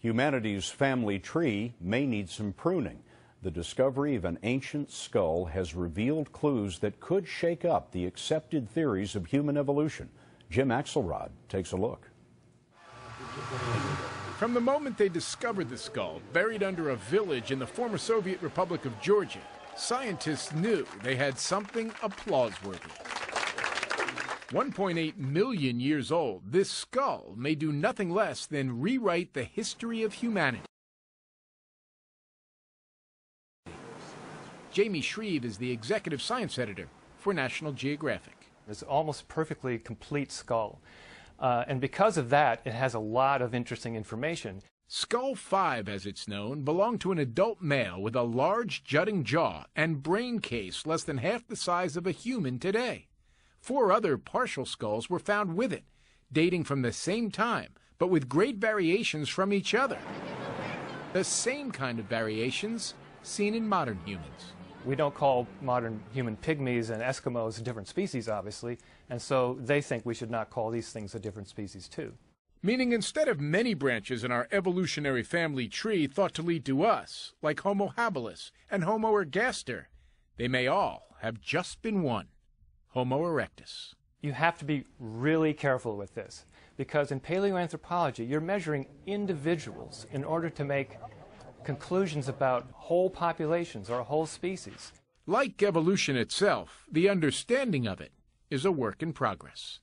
Humanity's family tree may need some pruning. The discovery of an ancient skull has revealed clues that could shake up the accepted theories of human evolution. Jim Axelrod takes a look. From the moment they discovered the skull, buried under a village in the former Soviet Republic of Georgia, scientists knew they had something applause-worthy. 1.8 million years old, this skull may do nothing less than rewrite the history of humanity. Jamie Shreve is the executive science editor for National Geographic. It's almost perfectly complete skull. And because of that, it has a lot of interesting information. Skull 5, as it's known, belonged to an adult male with a large jutting jaw and brain case less than half the size of a human today. 4 other partial skulls were found with it, dating from the same time, but with great variations from each other. The same kind of variations seen in modern humans. We don't call modern human pygmies and Eskimos different species, obviously, and so they think we should not call these things a different species, too. Meaning instead of many branches in our evolutionary family tree thought to lead to us, like Homo habilis and Homo ergaster, they may all have just been one, Homo erectus. You have to be really careful with this, because in paleoanthropology, you're measuring individuals in order to make conclusions about whole populations or a whole species. Like evolution itself, the understanding of it is a work in progress.